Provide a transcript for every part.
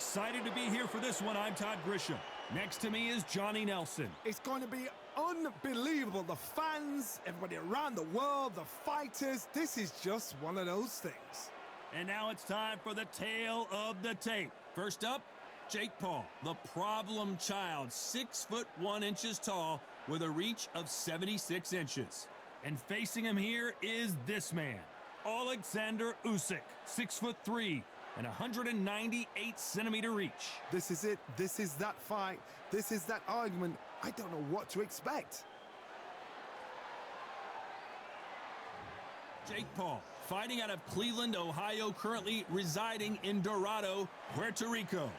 Excited to be here for this one. I'm Todd Grisham. Next to me is Johnny Nelson. It's going to be unbelievable. The fans, everybody around the world, the fighters. This is just one of those things. And now it's time for the tale of the tape. First up, Jake Paul, the problem child, 6'1" tall with a reach of 76 inches. And facing him here is this man, Alexander Usyk, 6'3" and 198-centimeter reach. This is it. This is that fight. This is that argument. I don't know what to expect. Jake Paul, fighting out of Cleveland, Ohio, currently residing in Dorado, Puerto Rico.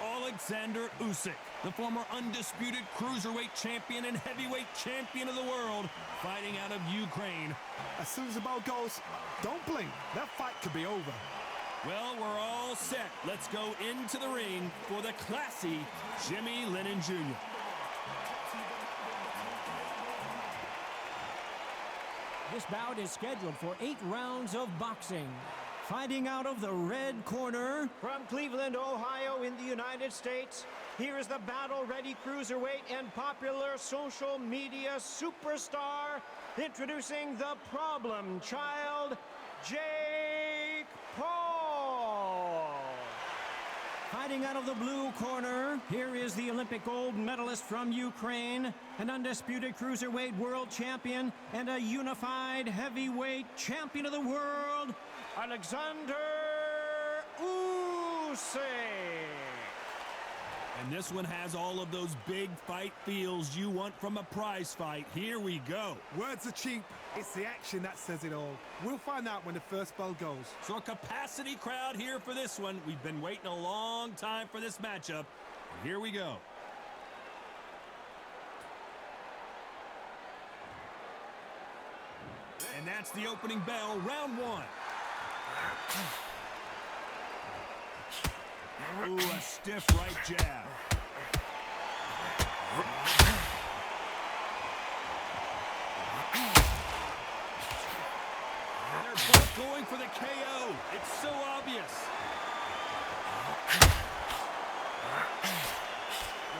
Alexander Usyk, the former undisputed cruiserweight champion and heavyweight champion of the world, fighting out of Ukraine. As soon as the bell goes, don't blink. That fight could be over. Well, we're all set. Let's go into the ring for the classy Jimmy Lennon Jr. This bout is scheduled for 8 rounds of boxing. Fighting out of the red corner, from Cleveland, Ohio in the United States, here is the battle-ready cruiserweight and popular social media superstar, introducing the problem child, Jake Paul. Fighting out of the blue corner, here is the Olympic gold medalist from Ukraine, an undisputed cruiserweight world champion and a unified heavyweight champion of the world, Alexander Usyk. And this one has all of those big fight feels you want from a prize fight. Here we go. Words are cheap. It's the action that says it all. We'll find out when the first bell goes. So a capacity crowd here for this one. We've been waiting a long time for this matchup. And here we go. And that's the opening bell, round one. Ooh, a stiff right jab. They're both going for the KO. It's so obvious.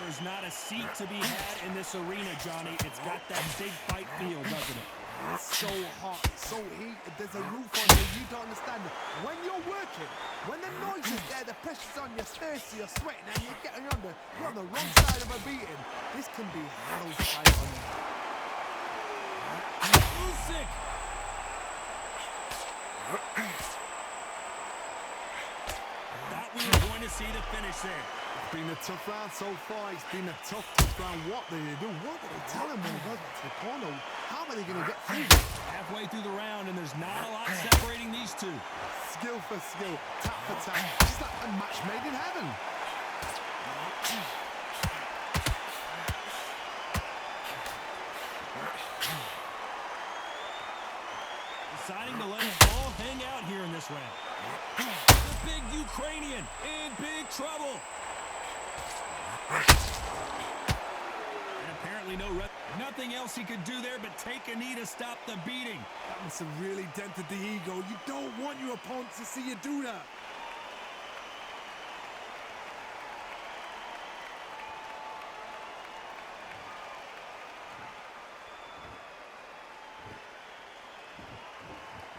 There's not a seat to be had in this arena, Johnny. It's got that big fight feel, doesn't it? It's so hot, it's so heated, there's a roof on you, you don't understand. When you're working, when the noise is there, the pressure's on, you're thirsty, you're sweating, and you're on the wrong side of a beating. This can be hell fight on you. Usyk! Thought we were going to see the finish there. It's been a tough round so far. It's been a tough round. What did they do? What did they tell him when he goes back to the corner? How are they going to get through this? Halfway through the round, and there's not a lot separating these two. Skill for skill, tap for tap. Just like a match made in heaven. Deciding to let it all hang out here in this round. The big Ukrainian in big trouble. And apparently nothing else he could do there but take a knee to stop the beating. That must have really dented the ego. You don't want your opponent to see you do that.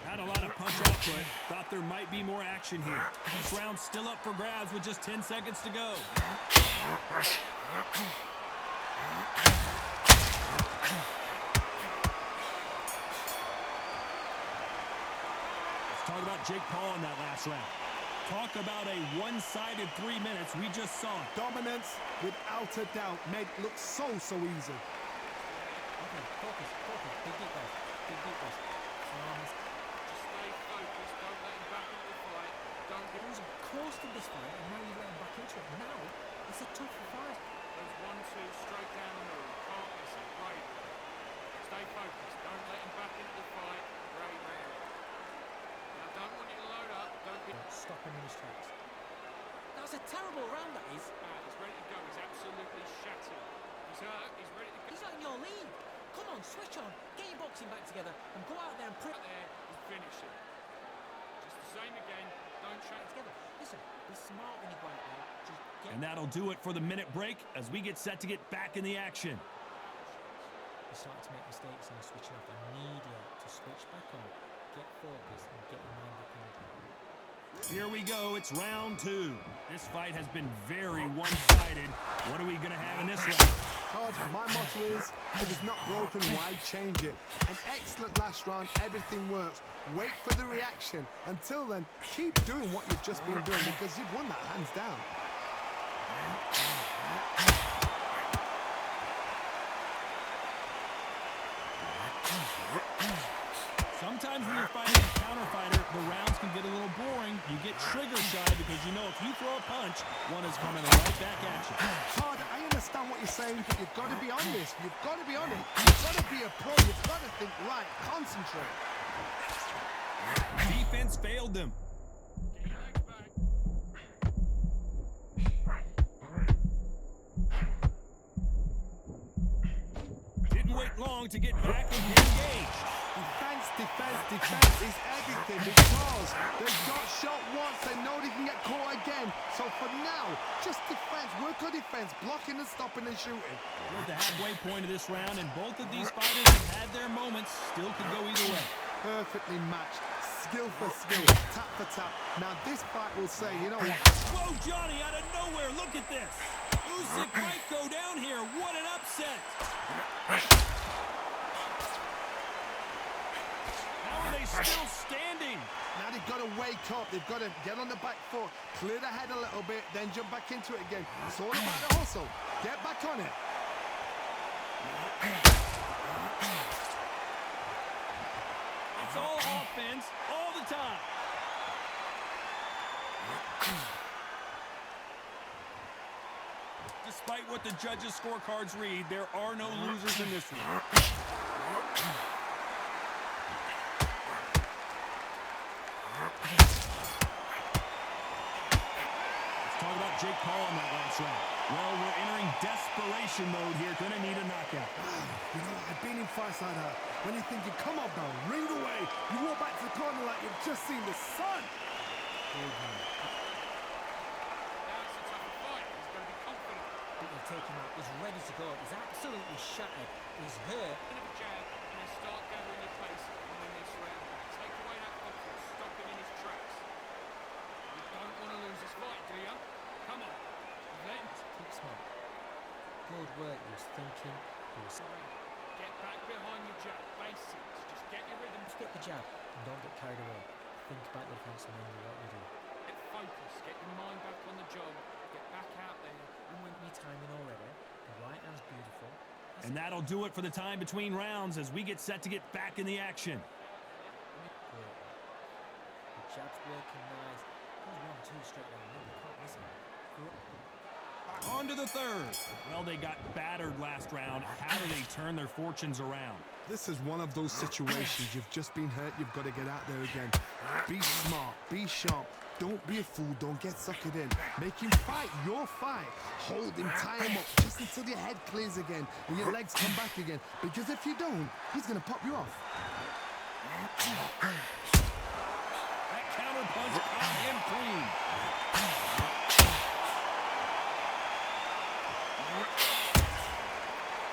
Not a lot of punch output. Thought there might be more action here. This round's still up for grabs with just 10 seconds to go. Let's talk about Jake Paul in that last round. Talk about a one-sided 3 minutes. We just saw it. Dominance, without a doubt, made it look so easy. Okay, focus. Big deep breath. Close to this fight, and now you're getting back into it. Now, it's a tougher fight. There's 1, 2, straight down the middle. Can't miss it. Great. Stay focused. Don't let him back into the fight. Great man. Now, don't want you to load up. Don't be... Stop him in his tracks. That was a terrible round, that is. He's ready to go. He's absolutely shattered. switch on, get your boxing back together, and go out there and prove. Out there and finish it. Just the same again. Don't change. Together. Listen, be smart when you go out there. Just get. And that'll do it for the minute break as we get set to get back in the action. You're starting to make mistakes and switching off. I need you to switch back on, get focused, and get your mind back on the job. Here we go. It's round 2. This fight has been very one-sided. What are we going to have in this round? Todd, my motto is, if it's not broken, why change it? An excellent last round, everything works. Wait for the reaction. Until then, keep doing what you've just been doing because you've won that hands down. Sometimes when you're fighting a counter fighter, the rounds can get a little boring. You get trigger shy because you know if you throw a punch, one is coming right back at you. Todd, I understand what you're saying, but you've got to be honest. You've got to be on it. You've got to be a pro. You've got to think right. Concentrate. Defense failed them. Get your legs back. Didn't wait long to get back and get engaged. Defense is everything because they've got shot once. They know they can get caught again. So for now, just defense. Work on defense. Blocking and stopping and shooting. We're at the halfway point of this round, and both of these fighters have had their moments. Still could go either way. Perfectly matched. Skill for skill. Tap for tap. Now this fight will say, you know what? Whoa, Johnny, out of nowhere. Look at this. Usyk might go down here. What an upset. How are they still standing? Now they've got to wake up. They've got to get on the back foot, clear the head a little bit, then jump back into it again. It's all about the hustle. Get back on it. It's all offense all the time. Despite what the judges' scorecards read, there are no losers in this one. Let's talk about Jake Paul in that last round. Well, we're entering desperation mode here. Gonna need a knockout. You know, I've been in fights like that. When you're thinking, come on, bro, ring away. You walk back to the corner like you've just seen the sun. Now it's a tough fight. He's going to be confident. But you'll take him out. He's ready to go. He's absolutely shattered. He's hurt. Bit of a jab and then start gathering your pace and win this round back. Take away that confidence. Stop him in his tracks. You don't want to lose this fight, do you? Come on. Let him Keep smart. Good work. He was thinking. He was... get back behind your jab. Basics. Just get your rhythm. Just get the jab and don't get carried away. Think about the defense and then what you do. Get focused. Get your mind back on the job. Get back out there. And when your timing already, the right hand's beautiful. And that'll do it for the time between rounds as we get set to get back in the action. Great. The jab's working nice. There's 1-2 straight down. You can't miss it. On to the third. Well, they got battered last round. How do they turn their fortunes around? This is one of those situations. You've just been hurt. You've got to get out there again. Be smart. Be sharp. Don't be a fool. Don't get suckered in. Make him fight your fight. Hold him, tie him up just until your head clears again and your legs come back again. Because if you don't, he's going to pop you off. That counter punch caught him clean.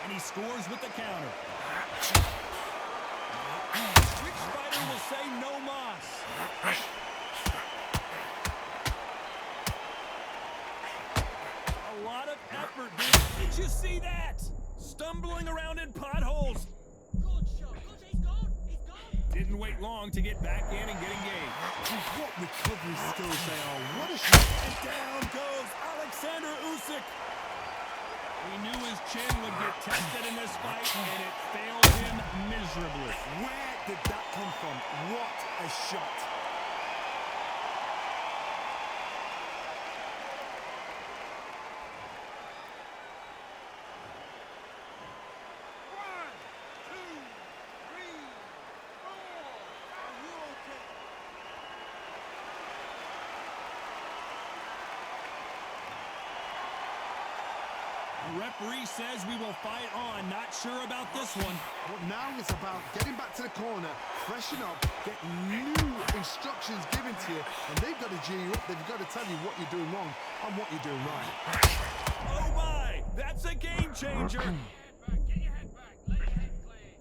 And he scores with the counter. Which fighter will say no mas? A lot of effort, dude. Did you see that? Stumbling around in potholes. Good shot. Good. He's gone. He's gone. Didn't wait long to get back in and get engaged. What recovery skills they are. What a shot. And down goes Alexander Usyk. We knew his chin would get tested in this fight, and it failed him miserably. Where did that come from? What a shot. One, two, three, four. Are you okay? referee says we will fight on. Not sure about this one. But now it's about getting back to the corner, freshen up, get new instructions given to you, and they've got to G you up. They've got to tell you what you're doing wrong and what you're doing right. Oh my, that's a game changer. Get your head back. Let your head clear.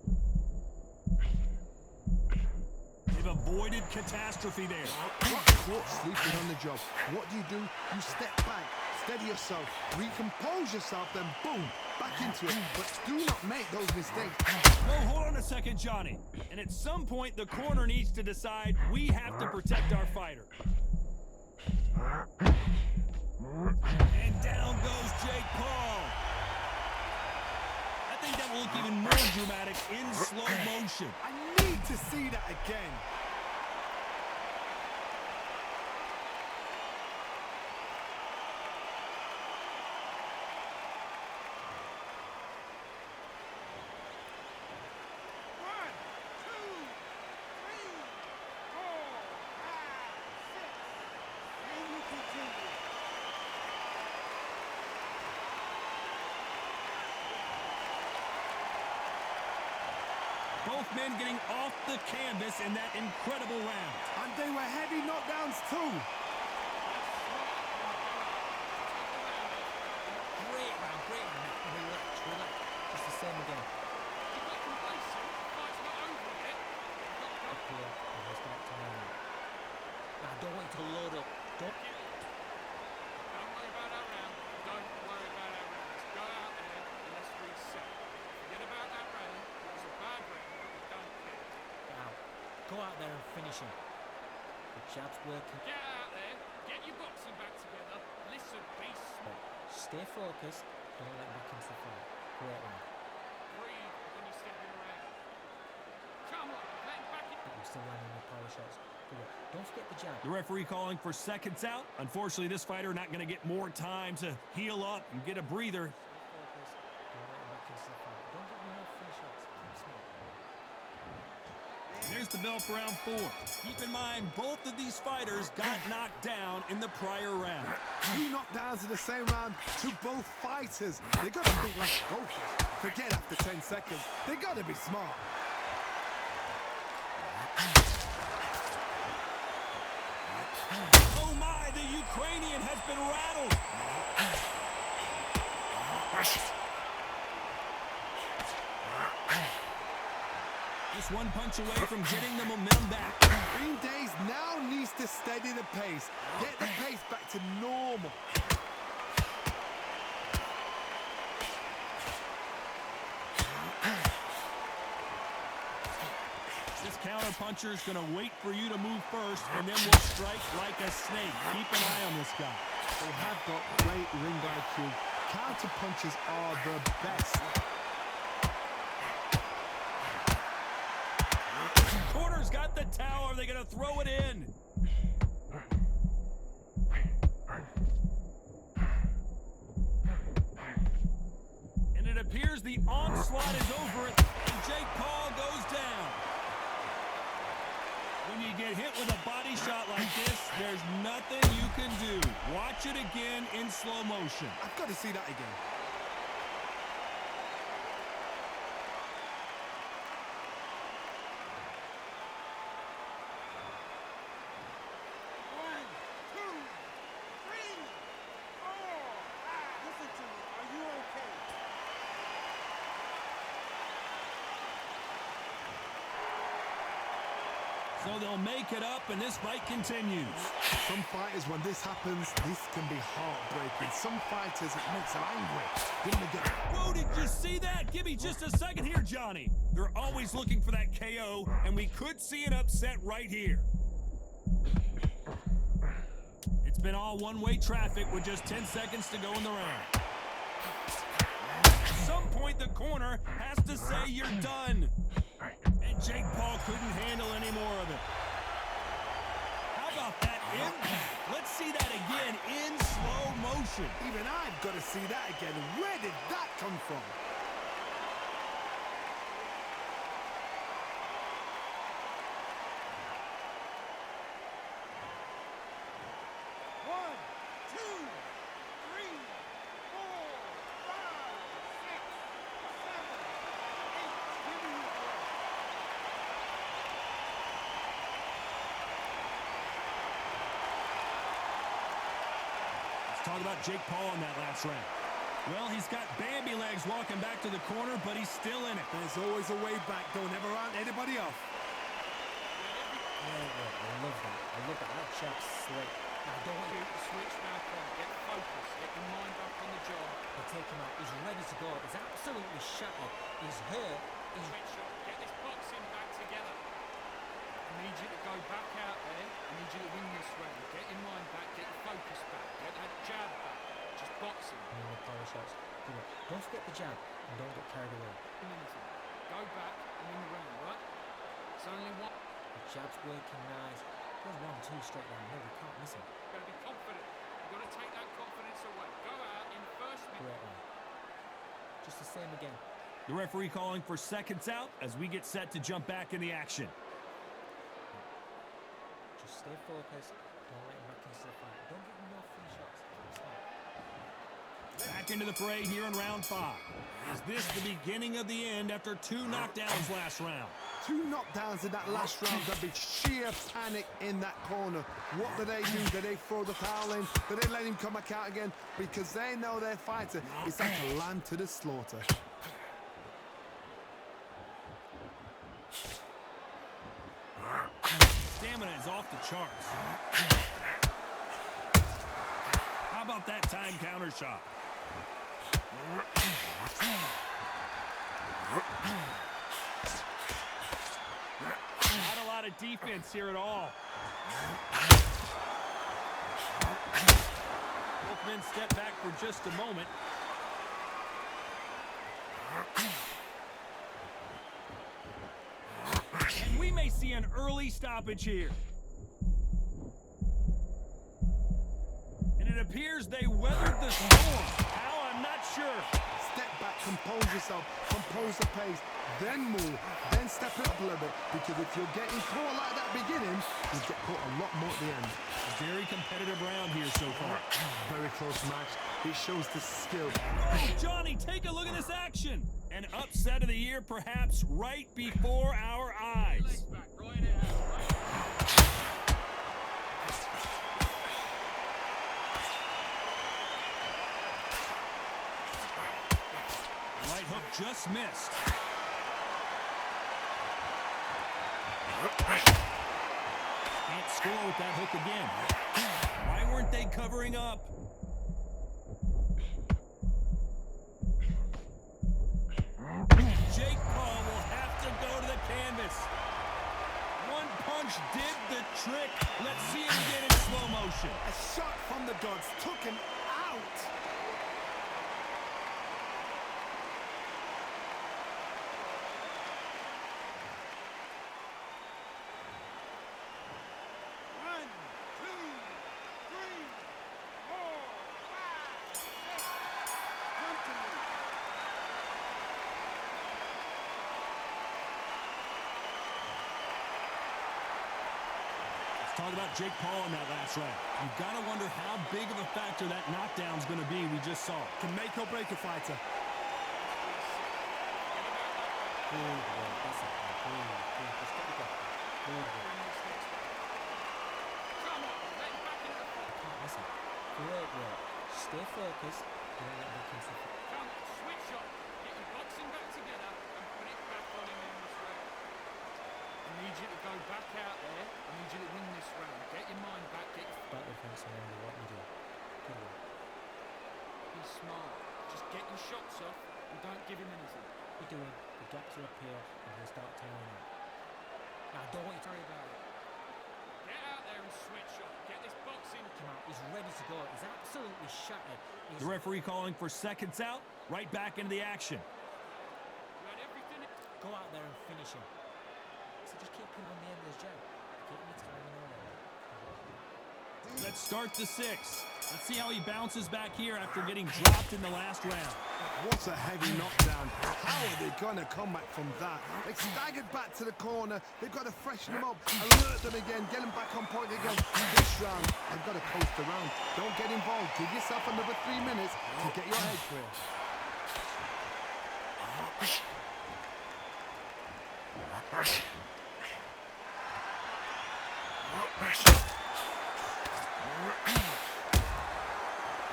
They've avoided catastrophe there. Caught sleeping on the job. What do? You step back, steady yourself, recompose yourself, then boom, back into it. But do not make those mistakes. Well, hold on a second, Johnny. And at some point, the corner needs to decide we have to protect our fighter. And down goes Jake Paul. I think that will look even more dramatic in slow motion. I need to see that again. Both men getting off the canvas in that incredible round. And they were heavy knockdowns too. Great round, great round. Relax, relax. Just the same again. You've got complacent. The fight's not over yet. You've got to Up here, and we'll start timing. Now, I don't want you to load up. Don't. Don't worry about our round. Don't worry about our round. Let's go out there and let's reset. Forget about that round. It was a bad round, but we don't care. Now, go out there and finish him. The jab's working. Get out there. Get your boxing back together. Listen, be smart. Stay focused. Don't let back into the fight. Great round. Breathe when you're stepping around. Come on, let him back in. But you're still landing your power shots. Good work. Don't forget the jab. The referee calling for seconds out. Unfortunately, this fighter not going to get more time to heal up and get a breather. Stay focused. Don't let him back into the fight. Don't get more free shots. Be smart. There's the bell for round 4. Keep in mind, both of these fighters got knocked down in the prior round. 2 knockdowns in the same round to both fighters. They got to think like coaches. Forget after 10 seconds. They got to be smart. Oh my, the Ukrainian has been rattled. Just one punch away from getting the momentum back. Green Days now needs to steady the pace. Get the pace back to normal. This counter puncher is going to wait for you to move first, and then will strike like a snake. Keep an eye on this guy. They have got great ring IQ. Counter punches are the best. Corner's got the towel. Are they going to throw it in? And it appears the onslaught is over, and Jake Paul goes down. When you get hit with a body shot like this, there's nothing you can do. Watch it again in slow motion. I've got to see that again. So they'll make it up, and this fight continues. Some fighters, when this happens, this can be heartbreaking. Some fighters, it makes them angry. Give them again. Whoa, did you see that? Give me just a second here, Johnny. They're always looking for that KO, and we could see an upset right here. It's been all one-way traffic with just 10 seconds to go in the round. At some point, the corner has to say you're done. And Jake Paul couldn't handle any more of it. How about that impact? Let's see that again in slow motion. Even I've got to see that again. Where did that come from? One, two, three, four, five, talk about Jake Paul in that last round. Well, he's got Bambi legs walking back to the corner, but he's still in it. There's always a way back. Don't ever round anybody off. Yeah, I love that. I love that. That jab's slick. Now, I don't want you to Switch back on. Get focused. Get your mind back on the job. to take him out. He's ready to go. He's absolutely shattered. He's hurt. He's Switch up. Get this boxing back together. I need you to go back out there. I need you to win this round. Get your mind back. Get your focus back. Get that jab back. Just boxing. the power shots. You know, don't forget the jab and don't get carried away. Anything. Go back and win the round, right? It's only one. The jab's working nice. There's 1-2 straight down. No, we can't miss him. You've got to be confident. You've got to take that confidence away. Go out in first minute. Great line. Just the same again. The referee calling for seconds out as we get set to jump back in the action. Just stay focused. Don't let him back into the fight. Don't give him no free shots. It's fine. Back into the fray here in round 5. Is this the beginning of the end after 2 knockdowns last round? 2 knockdowns in that last round. There'd be sheer panic in that corner. What do? Do they throw the towel in? Do they let him come back out again? Because they know their fighter is like a lamb to the slaughter. Stamina is off the charts. How about that time counter shot? Not a lot of defense here at all. Both men step back for just a moment. And we may see an early stoppage here. And it appears they weathered the storm. How? I'm not sure. Step back, compose yourself, compose the pace, then move, then step it up a little bit. Because if you're getting caught like that beginning, you get caught a lot more at the end. A very competitive round here so far. Very close match. It shows the skill. Oh, Johnny, take a look at this action. An upset of the year, perhaps right before our eyes. Legs back. Right out. Right Right hook just missed. Can't score with that hook again. Why weren't they covering up? Jake Paul will have to go to the canvas. One punch did the trick. Let's see it again in slow motion. A shot from the gods took him out. Talk about Jake Paul in that last round. You've got to wonder how big of a factor that knockdown's going to be we just saw. Can make or break a fighter. Good work. That's it. Good. Just get the go. Good work. Come on. Let him back into the fight. Can't miss it. Great work. Stay focused. Don't let him back into the fight. Come on. Switch up. Get your boxing back together and put it back on him in this round. I need you to go back out there. I need you to win this round. Get your mind back. Get your Back the fence and remember what you do. Good work. Be smart. Just get your shots off and don't give him anything. What you're doing, the gaps will appear and he'll start tiring out. Now, I don't want you to worry about it. Get out there and switch up. Get this boxing. Come out. He's ready to go. He's absolutely shattered. He's The referee calling for seconds out, right back into the action. You had everything. Go out there and finish him. So just keep him on the end of his jab. Keep him timing all over. Let's start the 6. Let's see how he bounces back here after getting dropped in the last round. What a heavy knockdown. How are they going to come back from that? They staggered back to the corner. They've got to freshen them up, alert them again, get them back on point again. This round, they've got to coast around. Don't get involved. Give yourself another 3 minutes to get your head clear.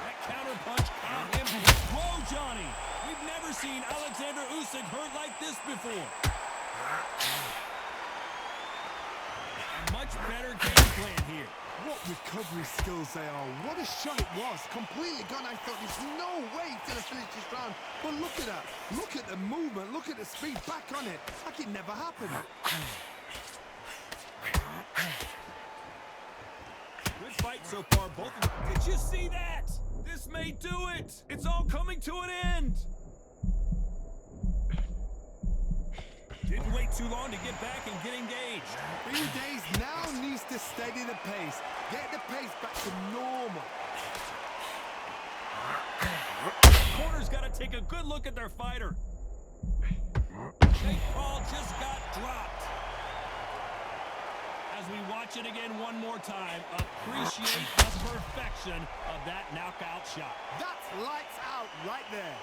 That seen Alexander Usyk hurt like this before. A much better game plan here. What recovery skills they are. What a shot it was. Completely gone. I thought there's no way he's going to finish this round. But look at that. Look at the movement. Look at the speed. Back on it. Like it never happened. Good fight so far, both of them. Did you see that? This may do it. It's all coming to an end. Didn't wait too long to get back and get engaged. Billy Days now needs to steady the pace. Get the pace back to normal. Corner's got to take a good look at their fighter. Jake Paul just got dropped. As we watch it again one more time, appreciate the perfection of that knockout shot. That's lights out right there.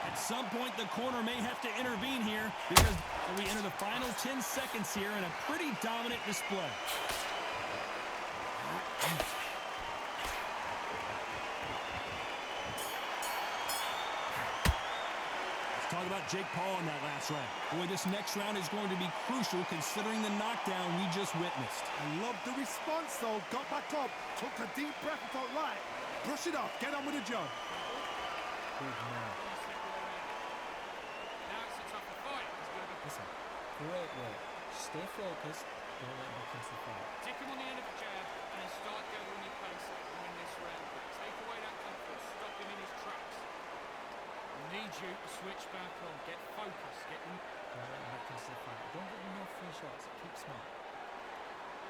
At some point, the corner may have to intervene here because we enter the final 10 seconds here in a pretty dominant display. Let's talk about Jake Paul in that last round. Boy, this next round is going to be crucial considering the knockdown we just witnessed. I love the response though. Got back up, took a deep breath and thought, right, brush it off, get on with the job. Good man. Now it's a tougher fight. He's going to Listen, great work. Stay focused. Don't let him back into the fight. tick him on the end of a jab and then start gathering your pace and win this round. Take away that comfort. Stop him in his tracks. We need you to switch back on. Get focused. Get him. Don't let him back into the fight. Don't give him no free shots. Keep smart.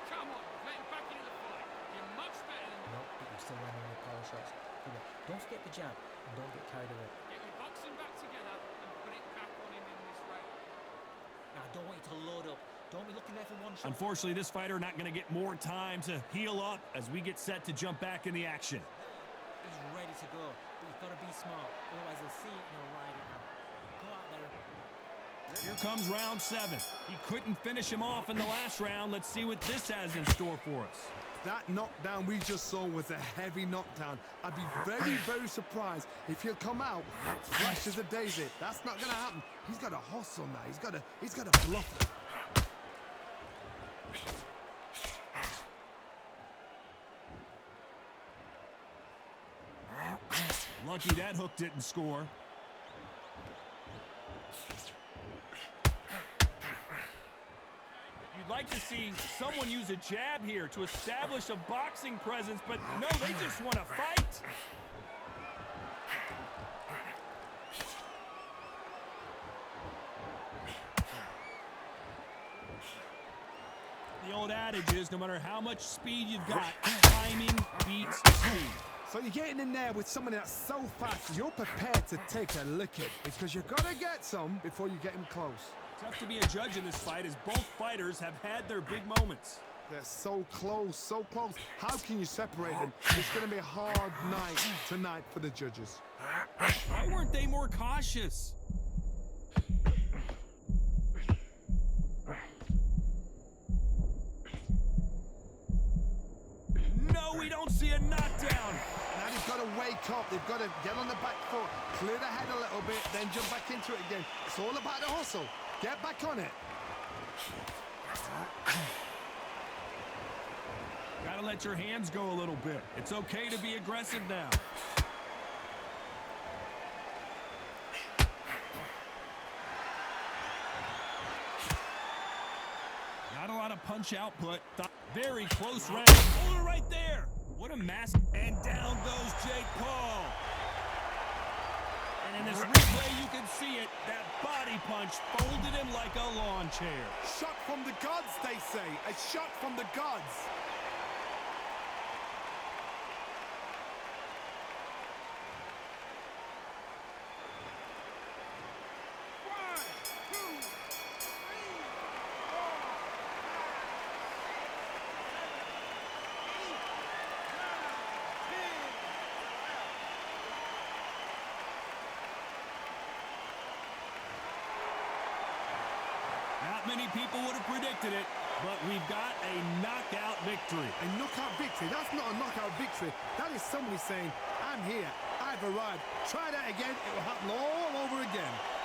Come on. Let him back into the fight. You're much better than No, but you're still landing your power shots. Good work. Don't forget the jab and don't get carried away. Get your boxing back together and put it back on him in this round. Now, I don't want you to load up. Don't be looking there for one shot. Unfortunately, this fighter not going to get more time to heal up as we get set to jump back in the action. He's ready to go, but you've got to be smart. Otherwise, they'll see it and they'll ride it out. Go out there. Here comes round 7. He couldn't finish him off in the last round. Let's see what this has in store for us. That knockdown we just saw was a heavy knockdown. I'd be very, very surprised if he'll come out fresh as a daisy. That's not gonna happen. He's got a hustle now. He's got a bluff. Lucky that hook didn't score. You'd like to see someone use a jab here to establish a boxing presence, but no, they just want to fight. The old adage is no matter how much speed you've got, timing beats speed. So you're getting in there with someone that's so fast, you're prepared to take a licking because you've got to get some before you get him close. Tough to be a judge in this fight as both fighters have had their big moments. They're so close, so close. How can you separate them? It's going to be a hard night tonight for the judges. Why weren't they more cautious? No, we don't see a knockdown. Now they've got to wake up. They've got to get on the back foot, clear the head a little bit, then jump back into it again. It's all about the hustle. Get back on it. Gotta let your hands go a little bit. It's okay to be aggressive now. Not a lot of punch output. Very close round. Hold it right there. What a mass. And down goes Jake Paul. And in this replay, you can see it. That body punch folded him like a lawn chair. Shot from the gods, they say. A shot from the gods. Not many people would have predicted it, but we've got a knockout victory. A knockout victory? That's not a knockout victory. That is somebody saying, I'm here, I've arrived. Try that again, it will happen all over again.